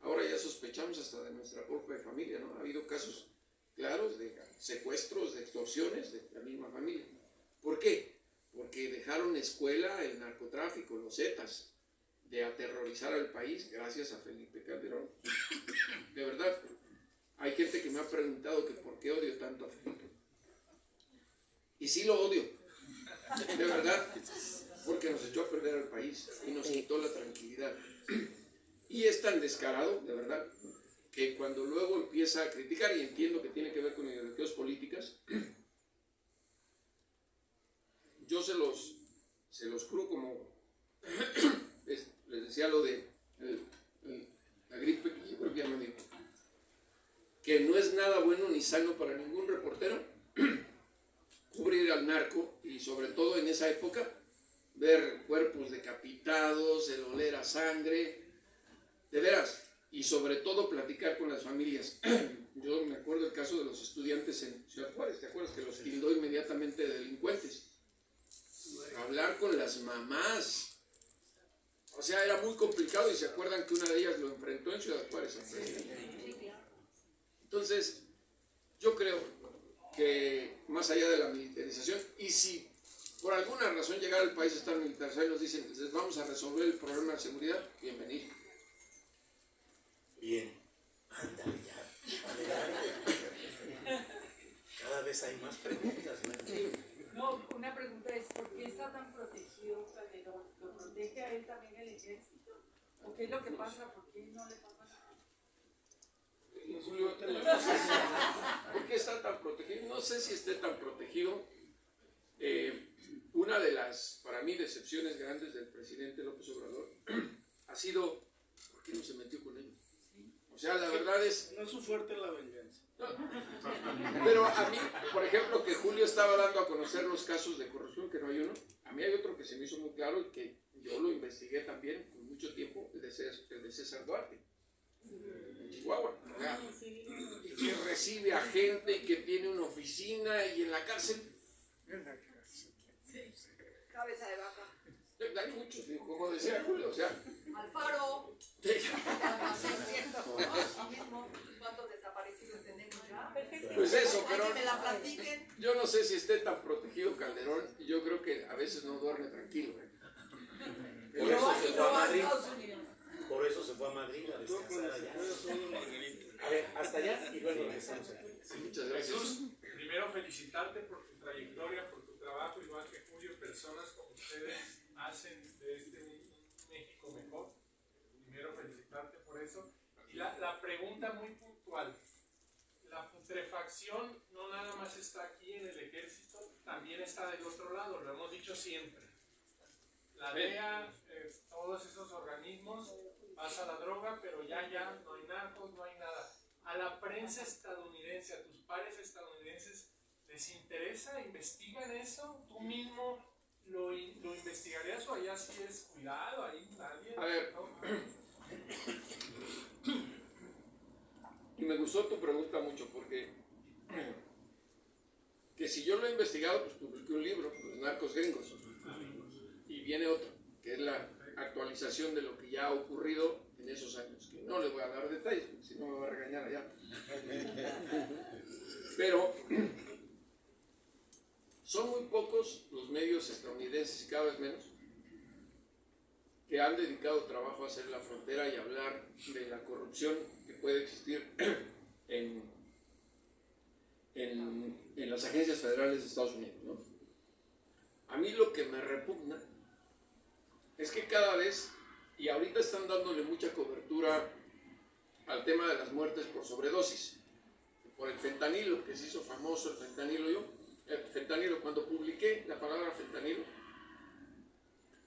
Ahora ya sospechamos hasta de nuestra propia familia, ¿no? Ha habido casos claros de secuestros, de extorsiones de la misma familia. ¿Por qué? Porque dejaron escuela el narcotráfico, los Zetas, de aterrorizar al país gracias a Felipe Calderón. De verdad, hay gente que me ha preguntado que por qué odio tanto a Felipe. Y sí lo odio, de verdad, porque nos echó a perder al país y nos quitó la tranquilidad. Y es tan descarado, de verdad, que cuando luego empieza a criticar, y entiendo que tiene que ver con ideologías políticas, yo se los juro como, les decía lo de la gripe, que yo creo que ya me dijo, que no es nada bueno ni sano para ningún reportero cubrir al narco, y sobre todo en esa época ver cuerpos decapitados, el oler a sangre, de veras, y sobre todo platicar con las familias. Yo me acuerdo el caso de los estudiantes en Ciudad Juárez, ¿te acuerdas? Que los tildó inmediatamente de delincuentes. Hablar con las mamás. O sea, era muy complicado y se acuerdan que una de ellas lo enfrentó en Ciudad Juárez. Entonces, yo creo que más allá de la militarización, y si por alguna razón llegara el país a estar militarizado y nos dicen, entonces vamos a resolver el problema de seguridad, bienvenido. Bien. Ándale ya. Adelante. Cada vez hay más preguntas, ¿no? No, una pregunta es, ¿por qué está tan protegido Calderón? ¿Lo protege a él también el ejército? ¿O qué es lo que pasa? ¿Por qué no le pasa nada? ¿Por qué está tan protegido? No sé si esté tan protegido. Una de las, para mí, decepciones grandes del presidente López Obrador ha sido, ¿por qué no se metió con él? O sea, la verdad es... No es su fuerte la venganza. No, pero a mí, por ejemplo, que Julio estaba dando a conocer los casos de corrupción, que no hay uno, a mí hay otro que se me hizo muy claro y que yo lo investigué también con mucho tiempo, el de César Duarte, en Chihuahua, ¿verdad? Y que recibe a gente y que tiene una oficina y en la cárcel. Cabeza de vaca. Hay muchos, como decía Julio, o sea. Alfaro. Sí. ¿Cuántos desaparecidos tenemos ya? Pues eso, pero Hay que me la platiquen. yo no sé si esté tan protegido Calderón, y yo creo que a veces no duerme tranquilo. Por eso se fue a Madrid. Estados Unidos. Por eso se fue a Madrid a descansar allá. A ver, hasta allá y luego regresamos acá. Sí, muchas gracias. Jesús, primero felicitarte por tu trayectoria, por tu trabajo, igual que Julio, personas como ustedes hacen de este México mejor. Primero felicitarte por eso. Y la pregunta muy puntual, la putrefacción no nada más está aquí en el ejército, también está del otro lado, lo hemos dicho siempre. La DEA, todos esos organismos, pasa la droga, pero ya no hay narcos, no hay nada. A la prensa estadounidense, a tus pares estadounidenses, ¿les interesa? ¿Investigan eso? ¿Tú mismo lo investigarías o allá sí es cuidado? Ahí nadie. A ver, y me gustó tu pregunta mucho porque que si yo lo he investigado, pues publiqué un libro, Los Narcos Gringos, y viene otro, que es la actualización de lo que ya ha ocurrido en esos años, que no les voy a dar detalles, porque si no me va a regañar allá. Pero son muy pocos los medios estadounidenses, y cada vez menos, que han dedicado trabajo a hacer la frontera y hablar de la corrupción que puede existir en las agencias federales de Estados Unidos, ¿no? A mí lo que me repugna es que cada vez, y ahorita están dándole mucha cobertura al tema de las muertes por sobredosis, por el fentanilo, que se hizo famoso el fentanilo, cuando publiqué la palabra fentanilo,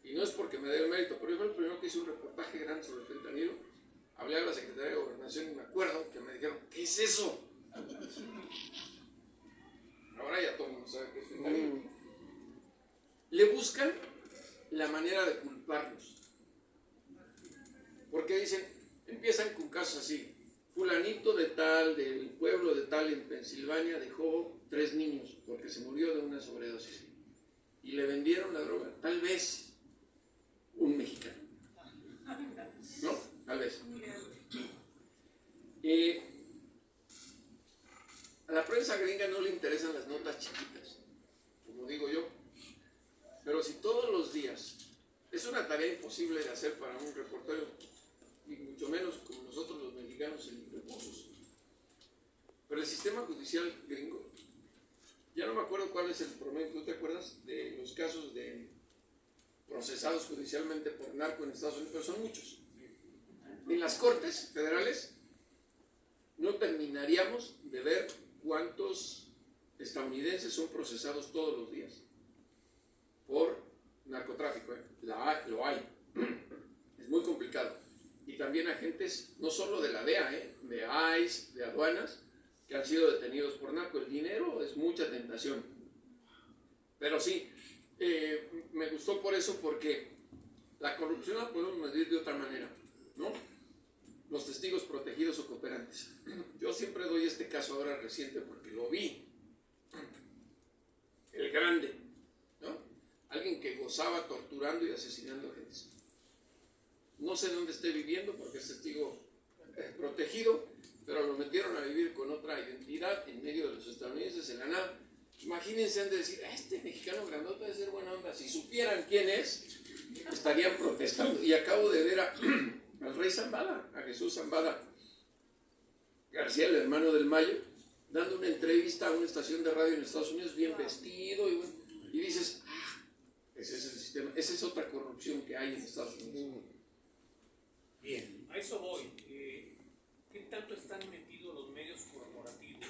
y no es porque me dé el mérito, pero yo fue el primero que hice un reportaje grande sobre el fentanilo, hablé a la Secretaría de Gobernación y me acuerdo que me dijeron, ¿qué es eso? Ahora ya todo el mundo sabe que es fentanilo. Le buscan la manera de culparnos. Porque dicen, empiezan con casos así, fulanito de tal, del pueblo de tal en Pensilvania dejó 3 niños porque se murió de una sobredosis. Y le vendieron la droga, tal vez un mexicano. ¿No? Tal vez. A la prensa gringa no le interesan las notas chiquitas, como digo yo. Pero si todos los días, es una tarea imposible de hacer para un reportero, y mucho menos como nosotros los mexicanos en recursos. Pero el sistema judicial gringo, ya no me acuerdo cuál es el promedio, ¿tú te acuerdas de los casos de procesados judicialmente por narco en Estados Unidos? Pero son muchos. En las cortes federales no terminaríamos de ver cuántos estadounidenses son procesados todos los días por narcotráfico. Lo hay. Es muy complicado. Y también agentes, no solo de la DEA, de ICE, de aduanas, que han sido detenidos por narco. El dinero es mucha tentación. Pero sí, me gustó por eso, porque la corrupción la podemos medir de otra manera, ¿no? Los testigos protegidos o cooperantes. Yo siempre doy este caso ahora reciente porque lo vi. El grande, ¿no? Alguien que gozaba torturando y asesinando a gente. No sé dónde esté viviendo porque es testigo protegido, pero lo metieron a vivir con otra identidad en medio de los estadounidenses en la nada. Imagínense, han de decir, este mexicano grandote debe ser buena onda. Si supieran quién es, estarían protestando. Y acabo de ver al rey Zambada, a Jesús Zambada García, el hermano del Mayo, dando una entrevista a una estación de radio en Estados Unidos, bien vestido, y dices, ese es el sistema, esa es otra corrupción que hay en Estados Unidos. Bien. A eso voy. ¿Qué tanto están metidos los medios corporativos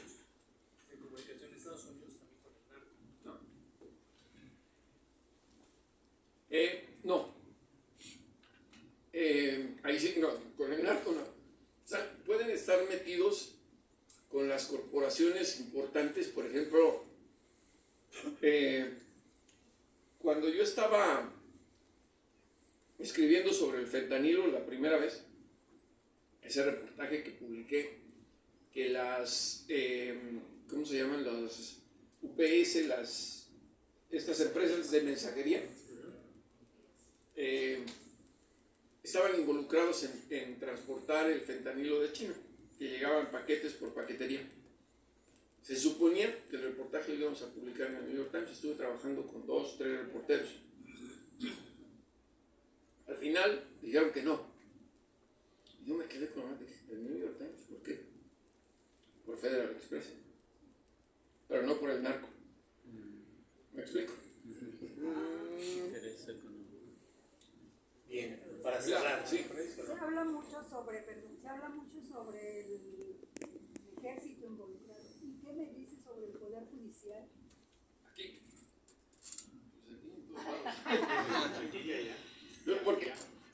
de comunicación en Estados Unidos también con el narco? No. Ahí sí, no, con el narco no. O sea, pueden estar metidos con las corporaciones importantes, por ejemplo, cuando yo estaba escribiendo sobre el fentanilo la primera vez, ese reportaje que publiqué, que las, ¿cómo se llaman? Las UPS, estas empresas de mensajería, estaban involucrados en transportar el fentanilo de China, que llegaban paquetes por paquetería. Se suponía que el reportaje lo íbamos a publicar en el New York Times. Estuve trabajando con 2, 3 reporteros. Al final dijeron que no. Y yo me quedé con el New York Times. ¿Por qué? Por Federal Express. Pero no por el narco. ¿Me explico? Bien, para cerrar. Sí. Se habla mucho sobre el ejército involucrado. ¿Y qué me dice sobre el Poder Judicial? Aquí.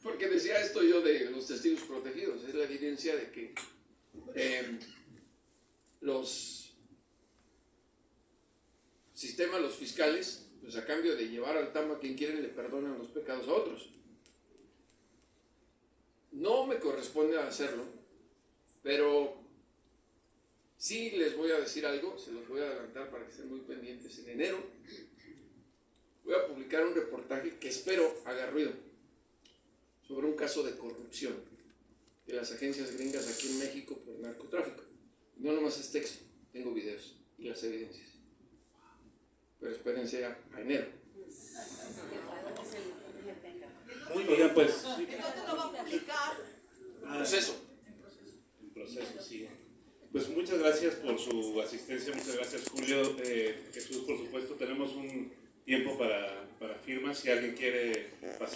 Porque decía esto yo de los testigos protegidos. Es la evidencia de que los sistemas, los fiscales, pues a cambio de llevar al tambo a quien quieren, le perdonan los pecados a otros. No me corresponde hacerlo, pero sí les voy a decir algo, se los voy a adelantar para que estén muy pendientes. En enero voy a publicar un reportaje que espero haga ruido sobre un caso de corrupción de las agencias gringas aquí en México por narcotráfico. No nomás es texto, tengo videos y las evidencias. Pero espérense a enero. Muy bien, pues. ¿Dónde lo va a publicar? Proceso. En proceso, sí. Pues muchas gracias por su asistencia, muchas gracias Julio. Jesús, por supuesto, tenemos un tiempo para firmas si alguien quiere pasar.